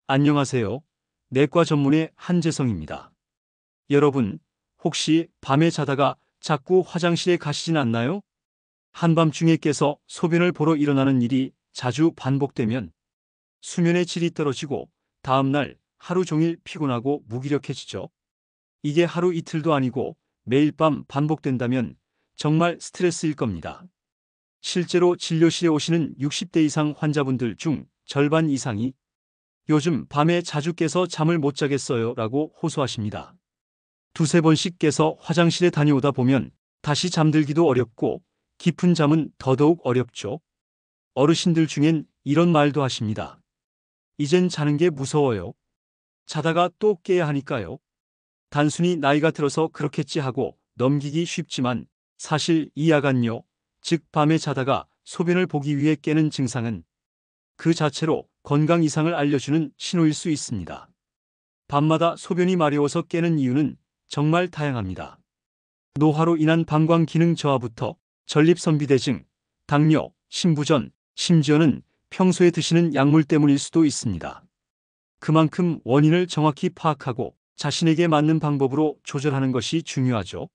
안녕하세요. 내과 전문의 한재성입니다. 여러분, 혹시 밤에 자다가 자꾸 화장실에 가시진 않나요? 한밤중에 깨서 소변을 보러 일어나는 일이 자주 반복되면 수면의 질이 떨어지고 다음날 하루 종일 피곤하고 무기력해지죠. 이게 하루 이틀도 아니고 매일 밤 반복된다면 정말 스트레스일 겁니다. 실제로 진료실에 오시는 60대 이상 환자분들 중 절반 이상이 요즘 밤에 자주 깨서 잠을 못 자겠어요 라고 호소하십니다. 두세 번씩 깨서 화장실에 다녀오다 보면 다시 잠들기도 어렵고 깊은 잠은 더더욱 어렵죠. 어르신들 중엔 이런 말도 하십니다. 이젠 자는 게 무서워요. 자다가 또 깨야 하니까요. 단순히 나이가 들어서 그렇겠지 하고 넘기기 쉽지만 사실 이 야간요, 즉 밤에 자다가 소변을 보기 위해 깨는 증상은 그 자체로 건강 이상을 알려주는 신호일 수 있습니다. 밤마다 소변이 마려워서 깨는 이유는 정말 다양합니다. 노화로 인한 방광 기능 저하부터 전립선비대증, 당뇨, 심부전, 심지어는 평소에 드시는 약물 때문일 수도 있습니다. 그만큼 원인을 정확히 파악하고 자신에게 맞는 방법으로 조절하는 것이 중요하죠.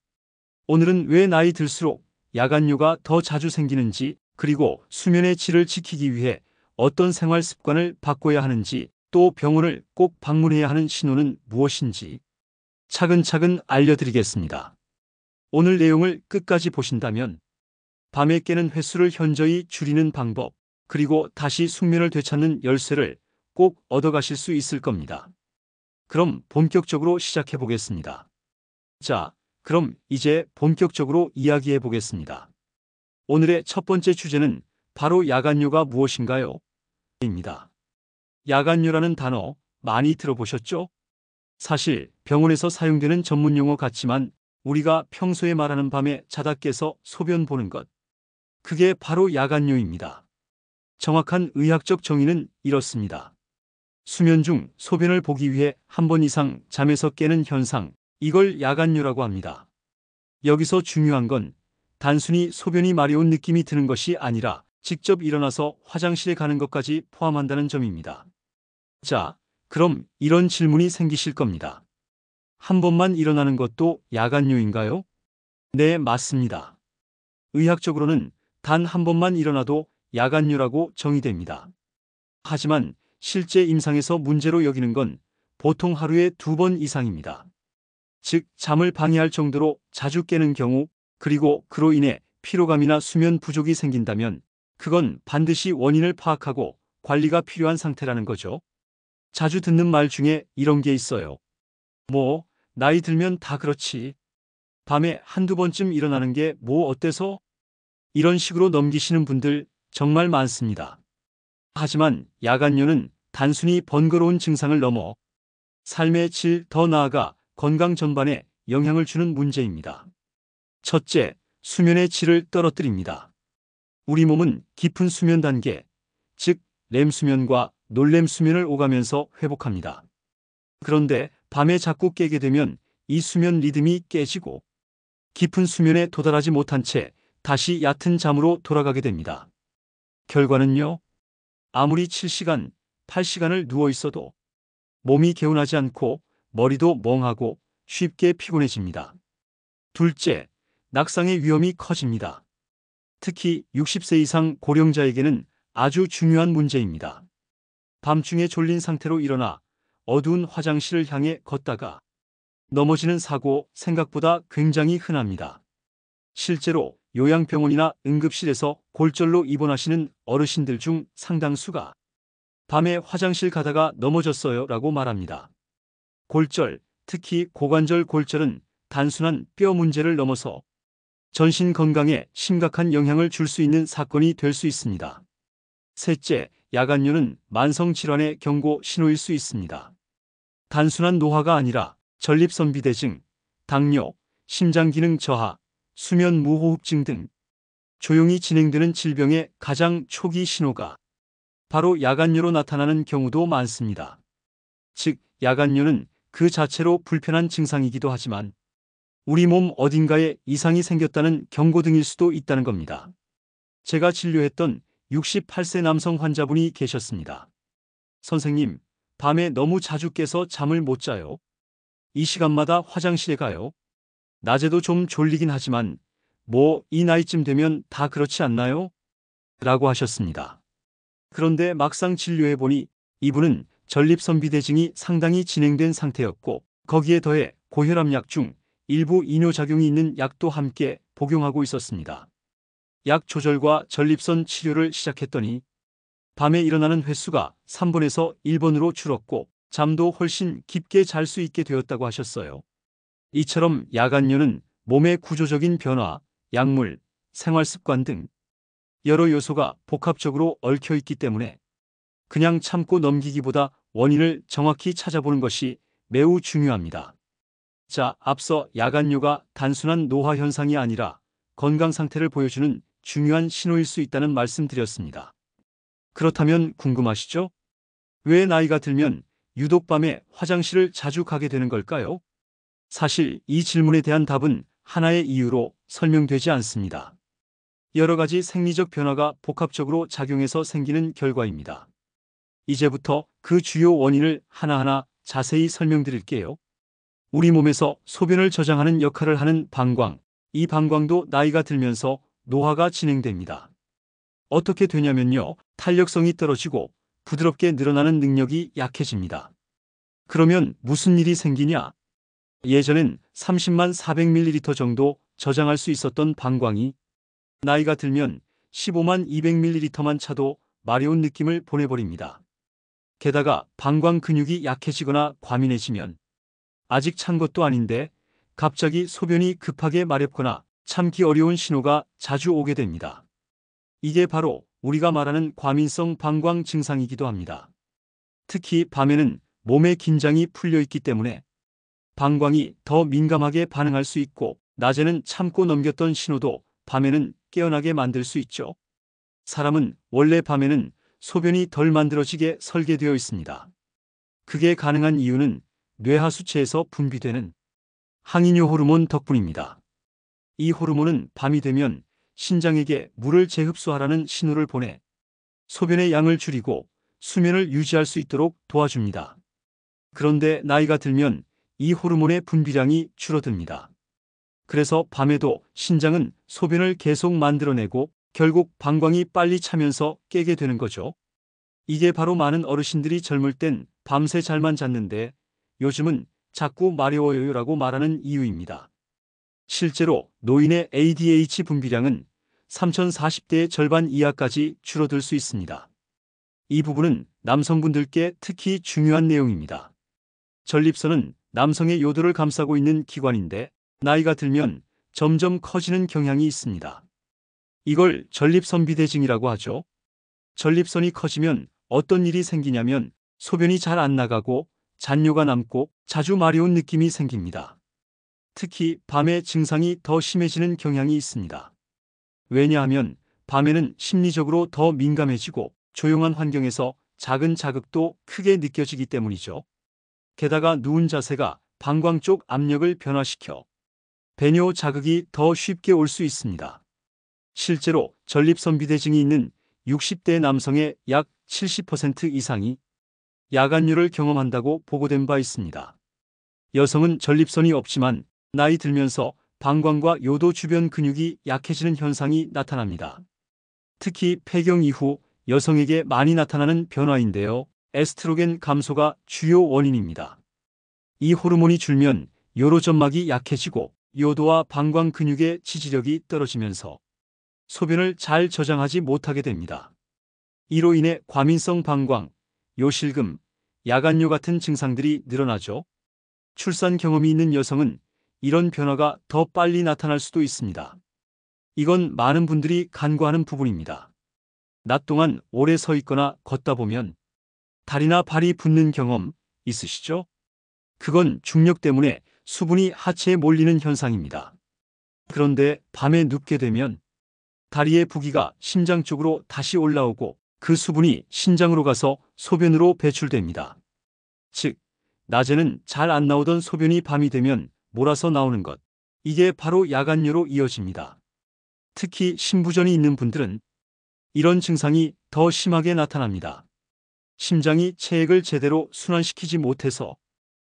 오늘은 왜 나이 들수록 야간뇨가 더 자주 생기는지, 그리고 수면의 질을 지키기 위해 어떤 생활 습관을 바꿔야 하는지, 또 병원을 꼭 방문해야 하는 신호는 무엇인지 차근차근 알려드리겠습니다. 오늘 내용을 끝까지 보신다면 밤에 깨는 횟수를 현저히 줄이는 방법, 그리고 다시 숙면을 되찾는 열쇠를 꼭 얻어가실 수 있을 겁니다. 그럼 본격적으로 시작해 보겠습니다. 자, 그럼 이제 본격적으로 이야기해 보겠습니다. 오늘의 첫 번째 주제는 바로 야간뇨가 무엇인가요? 입니다. 야간뇨라는 단어 많이 들어보셨죠? 사실 병원에서 사용되는 전문 용어 같지만 우리가 평소에 말하는 밤에 자다 깨서 소변 보는 것, 그게 바로 야간뇨입니다. 정확한 의학적 정의는 이렇습니다. 수면 중 소변을 보기 위해 한 번 이상 잠에서 깨는 현상, 이걸 야간뇨라고 합니다. 여기서 중요한 건 단순히 소변이 마려운 느낌이 드는 것이 아니라 직접 일어나서 화장실에 가는 것까지 포함한다는 점입니다. 자, 그럼 이런 질문이 생기실 겁니다. 한 번만 일어나는 것도 야간뇨인가요? 네, 맞습니다. 의학적으로는 단 한 번만 일어나도 야간뇨라고 정의됩니다. 하지만 실제 임상에서 문제로 여기는 건 보통 하루에 2번 이상입니다. 즉, 잠을 방해할 정도로 자주 깨는 경우, 그리고 그로 인해 피로감이나 수면 부족이 생긴다면 그건 반드시 원인을 파악하고 관리가 필요한 상태라는 거죠. 자주 듣는 말 중에 이런 게 있어요. 뭐, 나이 들면 다 그렇지. 밤에 한두 번쯤 일어나는 게 뭐 어때서? 이런 식으로 넘기시는 분들 정말 많습니다. 하지만 야간뇨는 단순히 번거로운 증상을 넘어 삶의 질, 더 나아가 건강 전반에 영향을 주는 문제입니다. 첫째, 수면의 질을 떨어뜨립니다. 우리 몸은 깊은 수면 단계, 즉 렘수면과 놀렘수면을 오가면서 회복합니다. 그런데 밤에 자꾸 깨게 되면 이 수면 리듬이 깨지고 깊은 수면에 도달하지 못한 채 다시 얕은 잠으로 돌아가게 됩니다. 결과는요, 아무리 7시간, 8시간을 누워 있어도 몸이 개운하지 않고 머리도 멍하고 쉽게 피곤해집니다. 둘째, 낙상의 위험이 커집니다. 특히 60세 이상 고령자에게는 아주 중요한 문제입니다. 밤중에 졸린 상태로 일어나 어두운 화장실을 향해 걷다가 넘어지는 사고 생각보다 굉장히 흔합니다. 실제로 요양병원이나 응급실에서 골절로 입원하시는 어르신들 중 상당수가 밤에 화장실 가다가 넘어졌어요 라고 말합니다. 골절, 특히 고관절 골절은 단순한 뼈 문제를 넘어서 전신 건강에 심각한 영향을 줄 수 있는 사건이 될 수 있습니다. 셋째, 야간뇨는 만성질환의 경고 신호일 수 있습니다. 단순한 노화가 아니라 전립선비대증, 당뇨, 심장기능 저하, 수면 무호흡증 등 조용히 진행되는 질병의 가장 초기 신호가 바로 야간뇨로 나타나는 경우도 많습니다. 즉, 야간뇨는 그 자체로 불편한 증상이기도 하지만 우리 몸 어딘가에 이상이 생겼다는 경고등일 수도 있다는 겁니다. 제가 진료했던 68세 남성 환자분이 계셨습니다. 선생님, 밤에 너무 자주 깨서 잠을 못 자요. 이 시간마다 화장실에 가요. 낮에도 좀 졸리긴 하지만 뭐 이 나이쯤 되면 다 그렇지 않나요? 라고 하셨습니다. 그런데 막상 진료해보니 이분은 전립선비대증이 상당히 진행된 상태였고 거기에 더해 고혈압약 중 일부 이뇨작용이 있는 약도 함께 복용하고 있었습니다. 약 조절과 전립선 치료를 시작했더니 밤에 일어나는 횟수가 3번에서 1번으로 줄었고 잠도 훨씬 깊게 잘 수 있게 되었다고 하셨어요. 이처럼 야간뇨는 몸의 구조적인 변화, 약물, 생활습관 등 여러 요소가 복합적으로 얽혀 있기 때문에 그냥 참고 넘기기보다 원인을 정확히 찾아보는 것이 매우 중요합니다. 자, 앞서 야간뇨가 단순한 노화 현상이 아니라 건강 상태를 보여주는 중요한 신호일 수 있다는 말씀드렸습니다. 그렇다면 궁금하시죠? 왜 나이가 들면 유독 밤에 화장실을 자주 가게 되는 걸까요? 사실 이 질문에 대한 답은 하나의 이유로 설명되지 않습니다. 여러 가지 생리적 변화가 복합적으로 작용해서 생기는 결과입니다. 이제부터 그 주요 원인을 하나하나 자세히 설명드릴게요. 우리 몸에서 소변을 저장하는 역할을 하는 방광, 이 방광도 나이가 들면서 노화가 진행됩니다. 어떻게 되냐면요. 탄력성이 떨어지고 부드럽게 늘어나는 능력이 약해집니다. 그러면 무슨 일이 생기냐? 예전엔 30만 400ml 정도 저장할 수 있었던 방광이 나이가 들면 15만 200ml만 차도 마려운 느낌을 보내버립니다. 게다가 방광 근육이 약해지거나 과민해지면 아직 찬 것도 아닌데 갑자기 소변이 급하게 마렵거나 참기 어려운 신호가 자주 오게 됩니다. 이게 바로 우리가 말하는 과민성 방광 증상이기도 합니다. 특히 밤에는 몸의 긴장이 풀려 있기 때문에 방광이 더 민감하게 반응할 수 있고 낮에는 참고 넘겼던 신호도 밤에는 깨어나게 만들 수 있죠. 사람은 원래 밤에는 소변이 덜 만들어지게 설계되어 있습니다. 그게 가능한 이유는 뇌하수체에서 분비되는 항이뇨 호르몬 덕분입니다. 이 호르몬은 밤이 되면 신장에게 물을 재흡수하라는 신호를 보내 소변의 양을 줄이고 수면을 유지할 수 있도록 도와줍니다. 그런데 나이가 들면 이 호르몬의 분비량이 줄어듭니다. 그래서 밤에도 신장은 소변을 계속 만들어내고 결국 방광이 빨리 차면서 깨게 되는 거죠. 이게 바로 많은 어르신들이 젊을 땐 밤새 잘만 잤는데 요즘은 자꾸 마려워요라고 말하는 이유입니다. 실제로 노인의 ADH 분비량은 3040대의 절반 이하까지 줄어들 수 있습니다. 이 부분은 남성분들께 특히 중요한 내용입니다. 전립선은 남성의 요도를 감싸고 있는 기관인데 나이가 들면 점점 커지는 경향이 있습니다. 이걸 전립선비대증이라고 하죠. 전립선이 커지면 어떤 일이 생기냐면 소변이 잘 안 나가고 잔뇨가 남고 자주 마려운 느낌이 생깁니다. 특히 밤에 증상이 더 심해지는 경향이 있습니다. 왜냐하면 밤에는 심리적으로 더 민감해지고 조용한 환경에서 작은 자극도 크게 느껴지기 때문이죠. 게다가 누운 자세가 방광 쪽 압력을 변화시켜 배뇨 자극이 더 쉽게 올 수 있습니다. 실제로 전립선비대증이 있는 60대 남성의 약 70% 이상이 야간뇨를 경험한다고 보고된 바 있습니다. 여성은 전립선이 없지만 나이 들면서 방광과 요도 주변 근육이 약해지는 현상이 나타납니다. 특히 폐경 이후 여성에게 많이 나타나는 변화인데요. 에스트로겐 감소가 주요 원인입니다. 이 호르몬이 줄면 요로점막이 약해지고 요도와 방광 근육의 지지력이 떨어지면서 소변을 잘 저장하지 못하게 됩니다. 이로 인해 과민성 방광, 요실금, 야간뇨 같은 증상들이 늘어나죠. 출산 경험이 있는 여성은 이런 변화가 더 빨리 나타날 수도 있습니다. 이건 많은 분들이 간과하는 부분입니다. 낮 동안 오래 서 있거나 걷다 보면 다리나 발이 붓는 경험 있으시죠? 그건 중력 때문에 수분이 하체에 몰리는 현상입니다. 그런데 밤에 눕게 되면 다리의 부기가 심장 쪽으로 다시 올라오고 그 수분이 신장으로 가서 소변으로 배출됩니다. 즉, 낮에는 잘 안 나오던 소변이 밤이 되면 몰아서 나오는 것. 이게 바로 야간뇨로 이어집니다. 특히 신부전이 있는 분들은 이런 증상이 더 심하게 나타납니다. 심장이 체액을 제대로 순환시키지 못해서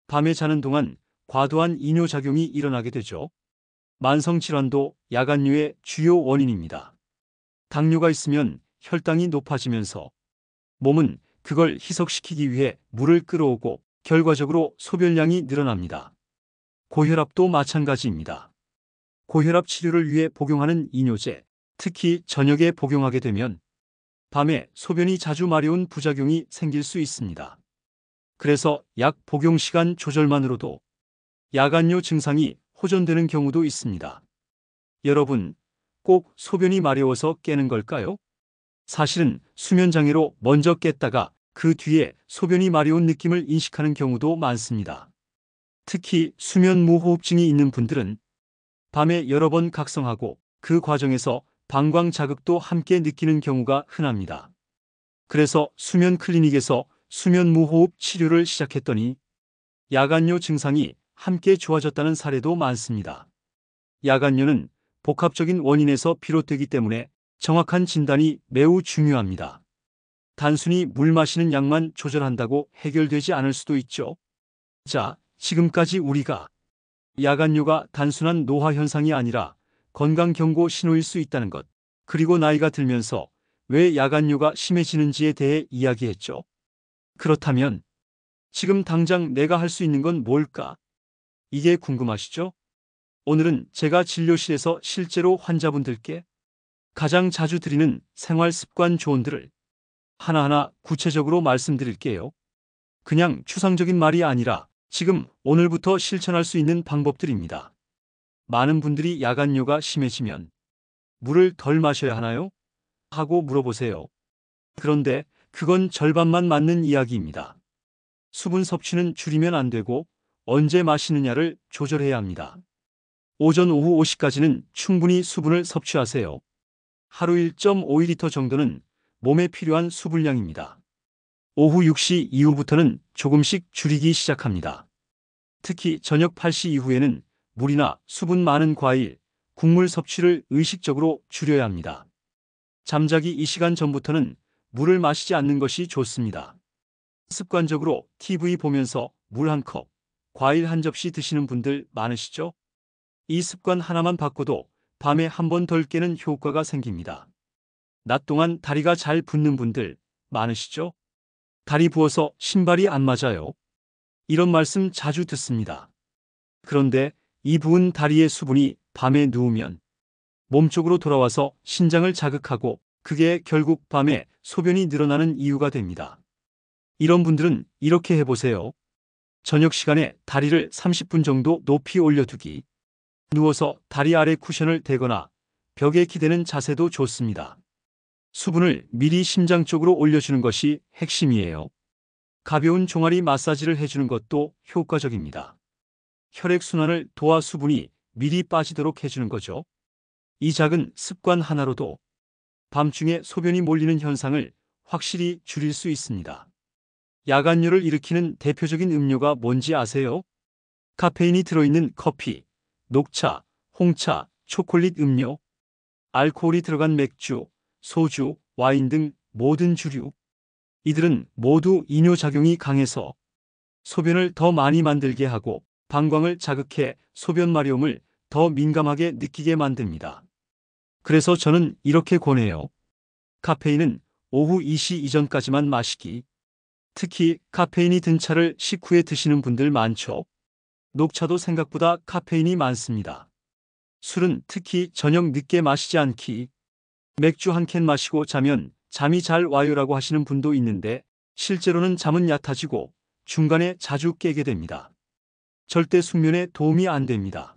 밤에 자는 동안 과도한 이뇨작용이 일어나게 되죠. 만성질환도 야간뇨의 주요 원인입니다. 당뇨가 있으면 혈당이 높아지면서 몸은 그걸 희석시키기 위해 물을 끌어오고 결과적으로 소변량이 늘어납니다. 고혈압도 마찬가지입니다. 고혈압 치료를 위해 복용하는 이뇨제, 특히 저녁에 복용하게 되면 밤에 소변이 자주 마려운 부작용이 생길 수 있습니다. 그래서 약 복용 시간 조절만으로도 야간뇨 증상이 호전되는 경우도 있습니다. 여러분, 꼭 소변이 마려워서 깨는 걸까요? 사실은 수면장애로 먼저 깼다가 그 뒤에 소변이 마려운 느낌을 인식하는 경우도 많습니다. 특히 수면무호흡증이 있는 분들은 밤에 여러 번 각성하고 그 과정에서 방광 자극도 함께 느끼는 경우가 흔합니다. 그래서 수면 클리닉에서 수면무호흡 치료를 시작했더니 야간뇨 증상이 함께 좋아졌다는 사례도 많습니다. 야간뇨는 복합적인 원인에서 비롯되기 때문에 정확한 진단이 매우 중요합니다. 단순히 물 마시는 양만 조절한다고 해결되지 않을 수도 있죠. 자, 지금까지 우리가 야간뇨가 단순한 노화 현상이 아니라 건강 경고 신호일 수 있다는 것, 그리고 나이가 들면서 왜 야간뇨가 심해지는지에 대해 이야기했죠. 그렇다면 지금 당장 내가 할 수 있는 건 뭘까? 이게 궁금하시죠? 오늘은 제가 진료실에서 실제로 환자분들께 가장 자주 드리는 생활 습관 조언들을 하나하나 구체적으로 말씀드릴게요. 그냥 추상적인 말이 아니라 지금 오늘부터 실천할 수 있는 방법들입니다. 많은 분들이 야간뇨가 심해지면 물을 덜 마셔야 하나요? 하고 물어보세요. 그런데 그건 절반만 맞는 이야기입니다. 수분 섭취는 줄이면 안 되고 언제 마시느냐를 조절해야 합니다. 오전 오후 5시까지는 충분히 수분을 섭취하세요. 하루 1.5리터 정도는 몸에 필요한 수분량입니다. 오후 6시 이후부터는 조금씩 줄이기 시작합니다. 특히 저녁 8시 이후에는 물이나 수분 많은 과일, 국물 섭취를 의식적으로 줄여야 합니다. 잠자기 이 시간 전부터는 물을 마시지 않는 것이 좋습니다. 습관적으로 TV 보면서 물 한 컵, 과일 한 접시 드시는 분들 많으시죠? 이 습관 하나만 바꿔도 밤에 한 번 덜 깨는 효과가 생깁니다. 낮 동안 다리가 잘 붓는 분들 많으시죠? 다리 부어서 신발이 안 맞아요. 이런 말씀 자주 듣습니다. 그런데 이 부은 다리의 수분이 밤에 누우면 몸쪽으로 돌아와서 신장을 자극하고 그게 결국 밤에 소변이 늘어나는 이유가 됩니다. 이런 분들은 이렇게 해보세요. 저녁 시간에 다리를 30분 정도 높이 올려두기. 누워서 다리 아래 쿠션을 대거나 벽에 기대는 자세도 좋습니다. 수분을 미리 심장 쪽으로 올려주는 것이 핵심이에요. 가벼운 종아리 마사지를 해주는 것도 효과적입니다. 혈액순환을 도와 수분이 미리 빠지도록 해주는 거죠. 이 작은 습관 하나로도 밤중에 소변이 몰리는 현상을 확실히 줄일 수 있습니다. 야간뇨를 일으키는 대표적인 음료가 뭔지 아세요? 카페인이 들어있는 커피, 녹차, 홍차, 초콜릿 음료, 알코올이 들어간 맥주, 소주, 와인 등 모든 주류. 이들은 모두 이뇨작용이 강해서 소변을 더 많이 만들게 하고 방광을 자극해 소변 마려움을 더 민감하게 느끼게 만듭니다. 그래서 저는 이렇게 권해요. 카페인은 오후 2시 이전까지만 마시기. 특히 카페인이 든 차를 식후에 드시는 분들 많죠. 녹차도 생각보다 카페인이 많습니다. 술은 특히 저녁 늦게 마시지 않기. 맥주 한 캔 마시고 자면 잠이 잘 와요라고 하시는 분도 있는데 실제로는 잠은 얕아지고 중간에 자주 깨게 됩니다. 절대 숙면에 도움이 안 됩니다.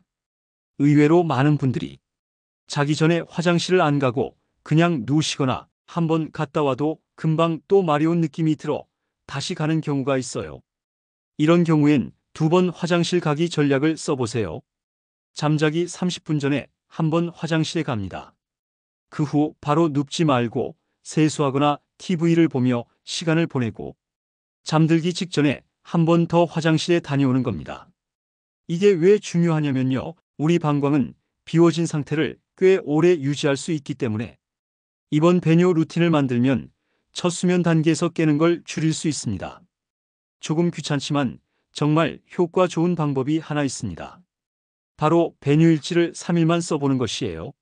의외로 많은 분들이 자기 전에 화장실을 안 가고 그냥 누우시거나 한번 갔다 와도 금방 또 마려운 느낌이 들어 다시 가는 경우가 있어요. 이런 경우엔 2번 화장실 가기 전략을 써보세요. 잠자기 30분 전에 한번 화장실에 갑니다. 그 후 바로 눕지 말고 세수하거나 TV를 보며 시간을 보내고 잠들기 직전에 한 번 더 화장실에 다녀오는 겁니다. 이게 왜 중요하냐면요. 우리 방광은 비워진 상태를 꽤 오래 유지할 수 있기 때문에 이번 배뇨 루틴을 만들면 첫 수면 단계에서 깨는 걸 줄일 수 있습니다. 조금 귀찮지만 정말 효과 좋은 방법이 하나 있습니다. 바로 배뇨일지를 3일만 써보는 것이에요.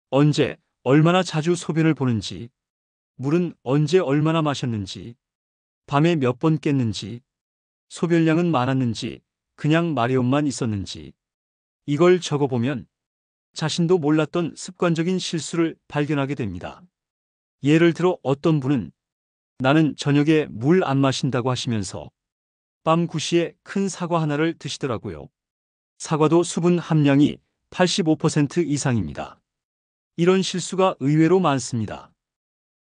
언제, 얼마나 자주 소변을 보는지, 물은 언제 얼마나 마셨는지, 밤에 몇 번 깼는지, 소변량은 많았는지, 그냥 마려움만 있었는지. 이걸 적어보면 자신도 몰랐던 습관적인 실수를 발견하게 됩니다. 예를 들어 어떤 분은 나는 저녁에 물 안 마신다고 하시면서 밤 9시에 큰 사과 하나를 드시더라고요. 사과도 수분 함량이 85% 이상입니다. 이런 실수가 의외로 많습니다.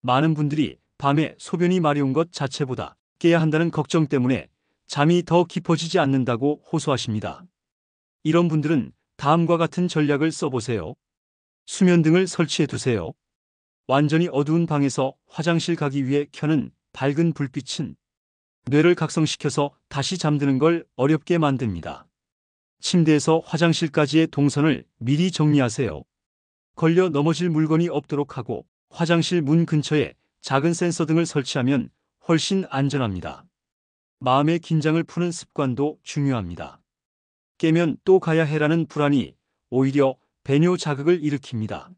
많은 분들이 밤에 소변이 마려운 것 자체보다 깨야 한다는 걱정 때문에 잠이 더 깊어지지 않는다고 호소하십니다. 이런 분들은 다음과 같은 전략을 써보세요. 수면등을 설치해 두세요. 완전히 어두운 방에서 화장실 가기 위해 켜는 밝은 불빛은 뇌를 각성시켜서 다시 잠드는 걸 어렵게 만듭니다. 침대에서 화장실까지의 동선을 미리 정리하세요. 걸려 넘어질 물건이 없도록 하고 화장실 문 근처에 작은 센서 등을 설치하면 훨씬 안전합니다. 마음의 긴장을 푸는 습관도 중요합니다. 깨면 또 가야 해라는 불안이 오히려 배뇨 자극을 일으킵니다.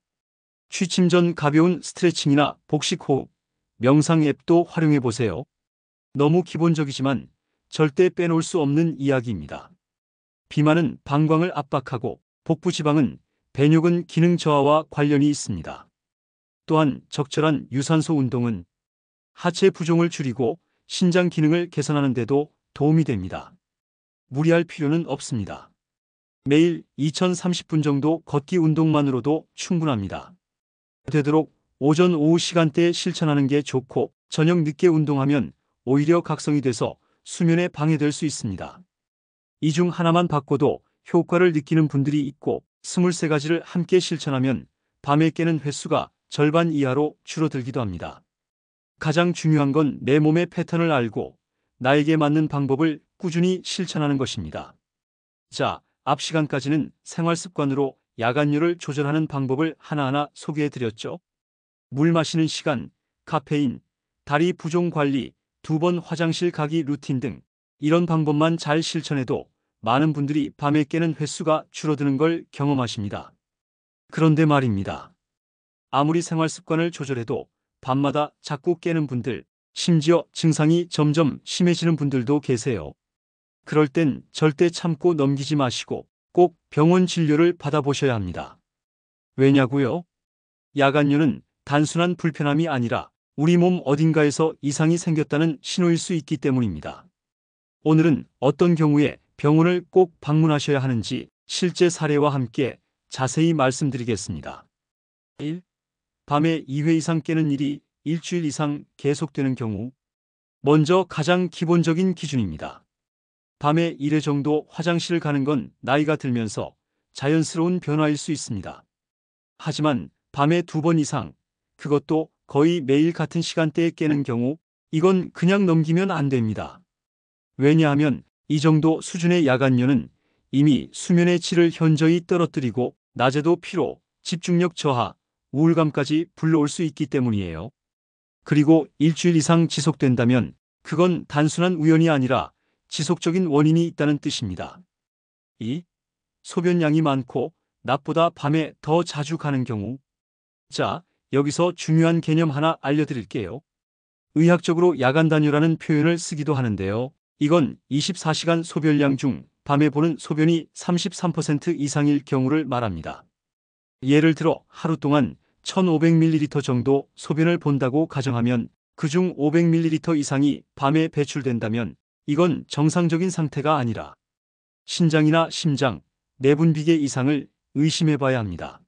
취침 전 가벼운 스트레칭이나 복식 호흡, 명상 앱도 활용해 보세요. 너무 기본적이지만 절대 빼놓을 수 없는 이야기입니다. 비만은 방광을 압박하고 복부 지방은 배뇨근 기능 저하와 관련이 있습니다. 또한 적절한 유산소 운동은 하체 부종을 줄이고 신장 기능을 개선하는 데도 도움이 됩니다. 무리할 필요는 없습니다. 매일 2030분 정도 걷기 운동만으로도 충분합니다. 되도록 오전 오후 시간대에 실천하는 게 좋고 저녁 늦게 운동하면 오히려 각성이 돼서 수면에 방해될 수 있습니다. 이 중 하나만 바꿔도 효과를 느끼는 분들이 있고 23가지를 함께 실천하면 밤에 깨는 횟수가 절반 이하로 줄어들기도 합니다. 가장 중요한 건 내 몸의 패턴을 알고 나에게 맞는 방법을 꾸준히 실천하는 것입니다. 자, 앞 시간까지는 생활 습관으로 야간류를 조절하는 방법을 하나하나 소개해 드렸죠. 물 마시는 시간, 카페인, 다리 부종 관리, 2번 화장실 가기 루틴 등 이런 방법만 잘 실천해도 많은 분들이 밤에 깨는 횟수가 줄어드는 걸 경험하십니다. 그런데 말입니다. 아무리 생활 습관을 조절해도 밤마다 자꾸 깨는 분들, 심지어 증상이 점점 심해지는 분들도 계세요. 그럴 땐 절대 참고 넘기지 마시고 꼭 병원 진료를 받아보셔야 합니다. 왜냐고요? 야간류는 단순한 불편함이 아니라 우리 몸 어딘가에서 이상이 생겼다는 신호일 수 있기 때문입니다. 오늘은 어떤 경우에 병원을 꼭 방문하셔야 하는지 실제 사례와 함께 자세히 말씀드리겠습니다. 1. 밤에 2회 이상 깨는 일이 일주일 이상 계속되는 경우. 먼저 가장 기본적인 기준입니다. 밤에 1회 정도 화장실을 가는 건 나이가 들면서 자연스러운 변화일 수 있습니다. 하지만 밤에 2번 이상, 그것도 거의 매일 같은 시간대에 깨는 경우, 이건 그냥 넘기면 안 됩니다. 왜냐하면 이 정도 수준의 야간류는 이미 수면의 질을 현저히 떨어뜨리고 낮에도 피로, 집중력 저하, 우울감까지 불러올 수 있기 때문이에요. 그리고 일주일 이상 지속된다면 그건 단순한 우연이 아니라 지속적인 원인이 있다는 뜻입니다. 2. 소변량이 많고 낮보다 밤에 더 자주 가는 경우. 자, 여기서 중요한 개념 하나 알려드릴게요. 의학적으로 야간 단뇨라는 표현을 쓰기도 하는데요. 이건 24시간 소변량 중 밤에 보는 소변이 33% 이상일 경우를 말합니다. 예를 들어 하루 동안 1500ml 정도 소변을 본다고 가정하면 그중 500ml 이상이 밤에 배출된다면 이건 정상적인 상태가 아니라 신장이나 심장, 내분비계 이상을 의심해 봐야 합니다.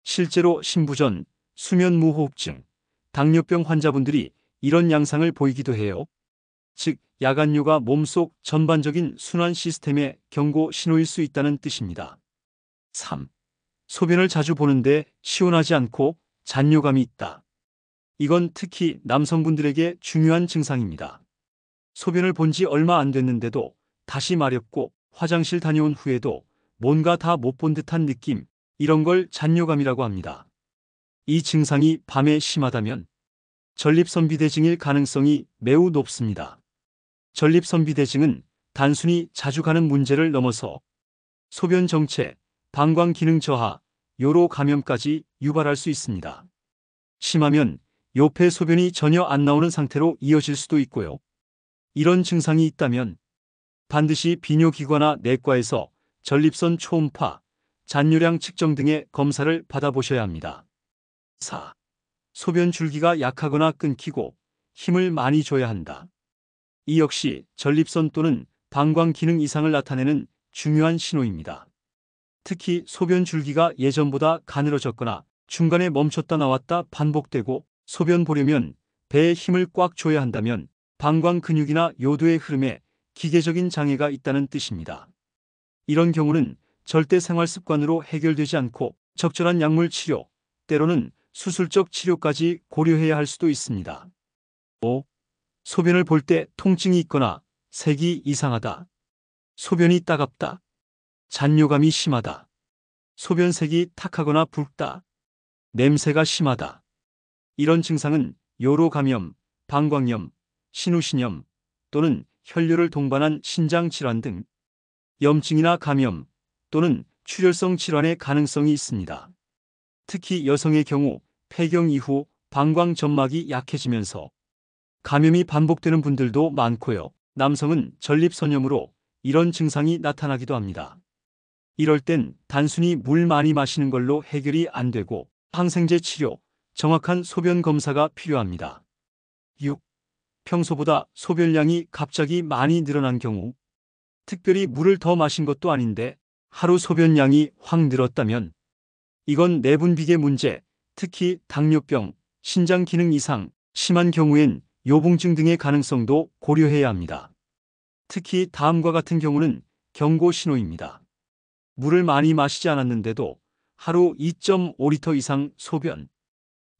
실제로 신부전, 수면무호흡증, 당뇨병 환자분들이 이런 양상을 보이기도 해요. 즉, 야간류가 몸속 전반적인 순환 시스템의 경고 신호일 수 있다는 뜻입니다. 3. 소변을 자주 보는데 시원하지 않고 잔뇨감이 있다. 이건 특히 남성분들에게 중요한 증상입니다. 소변을 본 지 얼마 안 됐는데도 다시 마렵고 화장실 다녀온 후에도 뭔가 다 못 본 듯한 느낌, 이런 걸 잔뇨감이라고 합니다. 이 증상이 밤에 심하다면 전립선비대증일 가능성이 매우 높습니다. 전립선비대증은 단순히 자주 가는 문제를 넘어서 소변 정체, 방광 기능 저하, 요로 감염까지 유발할 수 있습니다. 심하면 요폐 소변이 전혀 안 나오는 상태로 이어질 수도 있고요. 이런 증상이 있다면 반드시 비뇨기과나 내과에서 전립선 초음파, 잔뇨량 측정 등의 검사를 받아보셔야 합니다. 4. 소변 줄기가 약하거나 끊기고 힘을 많이 줘야 한다. 이 역시 전립선 또는 방광 기능 이상을 나타내는 중요한 신호입니다. 특히 소변 줄기가 예전보다 가늘어졌거나 중간에 멈췄다 나왔다 반복되고 소변 보려면 배에 힘을 꽉 줘야 한다면 방광 근육이나 요도의 흐름에 기계적인 장애가 있다는 뜻입니다. 이런 경우는 절대 생활 습관으로 해결되지 않고 적절한 약물 치료, 때로는 수술적 치료까지 고려해야 할 수도 있습니다. 5. 소변을 볼 때 통증이 있거나 색이 이상하다. 소변이 따갑다. 잔뇨감이 심하다. 소변색이 탁하거나 붉다. 냄새가 심하다. 이런 증상은 요로 감염, 방광염, 신우신염 또는 혈뇨를 동반한 신장 질환 등 염증이나 감염 또는 출혈성 질환의 가능성이 있습니다. 특히 여성의 경우 폐경 이후 방광 점막이 약해지면서 감염이 반복되는 분들도 많고요. 남성은 전립선염으로 이런 증상이 나타나기도 합니다. 이럴 땐 단순히 물 많이 마시는 걸로 해결이 안 되고 항생제 치료, 정확한 소변 검사가 필요합니다. 6. 평소보다 소변량이 갑자기 많이 늘어난 경우, 특별히 물을 더 마신 것도 아닌데 하루 소변량이 확 늘었다면 이건 내분비계 문제, 특히 당뇨병, 신장 기능 이상, 심한 경우엔 요붕증 등의 가능성도 고려해야 합니다. 특히 다음과 같은 경우는 경고 신호입니다. 물을 많이 마시지 않았는데도 하루 2.5리터 이상 소변,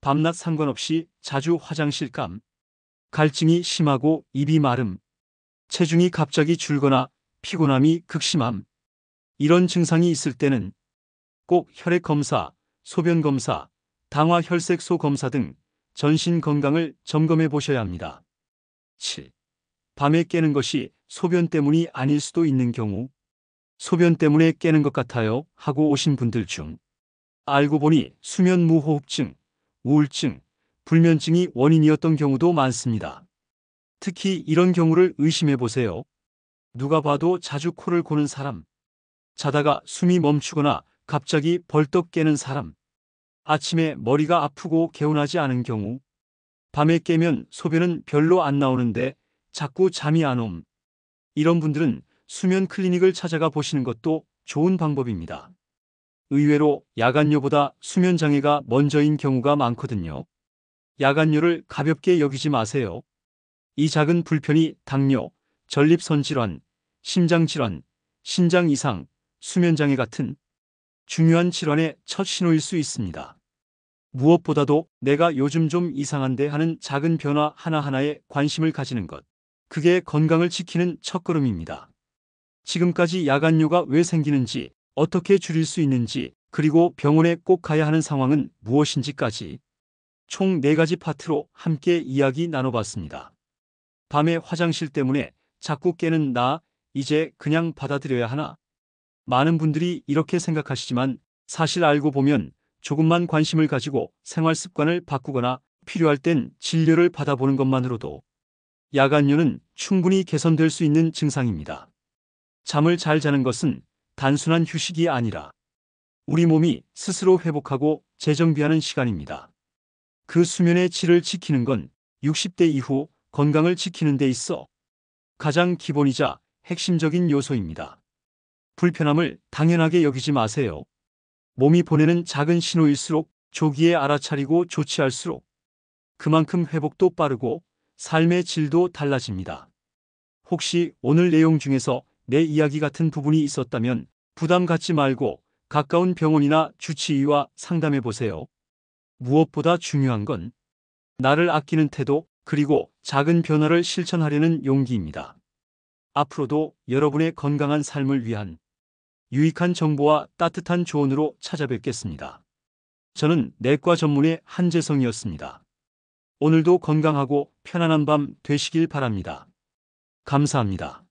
밤낮 상관없이 자주 화장실 감, 갈증이 심하고 입이 마름, 체중이 갑자기 줄거나 피곤함이 극심함. 이런 증상이 있을 때는 꼭 혈액 검사, 소변 검사, 당화 혈색소 검사 등 전신 건강을 점검해 보셔야 합니다. 7. 밤에 깨는 것이 소변 때문이 아닐 수도 있는 경우, 소변 때문에 깨는 것 같아요 하고 오신 분들 중 알고 보니 수면 무호흡증, 우울증, 불면증이 원인이었던 경우도 많습니다. 특히 이런 경우를 의심해 보세요. 누가 봐도 자주 코를 고는 사람, 자다가 숨이 멈추거나 갑자기 벌떡 깨는 사람, 아침에 머리가 아프고 개운하지 않은 경우, 밤에 깨면 소변은 별로 안 나오는데 자꾸 잠이 안 옴. 이런 분들은 수면 클리닉을 찾아가 보시는 것도 좋은 방법입니다. 의외로 야간뇨보다 수면 장애가 먼저인 경우가 많거든요. 야간뇨를 가볍게 여기지 마세요. 이 작은 불편이 당뇨, 전립선 질환, 심장 질환, 신장 이상, 수면 장애 같은 중요한 질환의 첫 신호일 수 있습니다. 무엇보다도 내가 요즘 좀 이상한데 하는 작은 변화 하나하나에 관심을 가지는 것. 그게 건강을 지키는 첫걸음입니다. 지금까지 야간뇨가 왜 생기는지, 어떻게 줄일 수 있는지, 그리고 병원에 꼭 가야 하는 상황은 무엇인지까지 총 4가지 파트로 함께 이야기 나눠봤습니다. 밤에 화장실 때문에 자꾸 깨는 나, 이제 그냥 받아들여야 하나? 많은 분들이 이렇게 생각하시지만 사실 알고 보면 조금만 관심을 가지고 생활 습관을 바꾸거나 필요할 땐 진료를 받아보는 것만으로도 야간뇨는 충분히 개선될 수 있는 증상입니다. 잠을 잘 자는 것은 단순한 휴식이 아니라 우리 몸이 스스로 회복하고 재정비하는 시간입니다. 그 수면의 질을 지키는 건 60대 이후 건강을 지키는 데 있어 가장 기본이자 핵심적인 요소입니다. 불편함을 당연하게 여기지 마세요. 몸이 보내는 작은 신호일수록 조기에 알아차리고 조치할수록 그만큼 회복도 빠르고 삶의 질도 달라집니다. 혹시 오늘 내용 중에서 내 이야기 같은 부분이 있었다면 부담 갖지 말고 가까운 병원이나 주치의와 상담해 보세요. 무엇보다 중요한 건 나를 아끼는 태도, 그리고 작은 변화를 실천하려는 용기입니다. 앞으로도 여러분의 건강한 삶을 위한 유익한 정보와 따뜻한 조언으로 찾아뵙겠습니다. 저는 내과 전문의 한재성이었습니다. 오늘도 건강하고 편안한 밤 되시길 바랍니다. 감사합니다.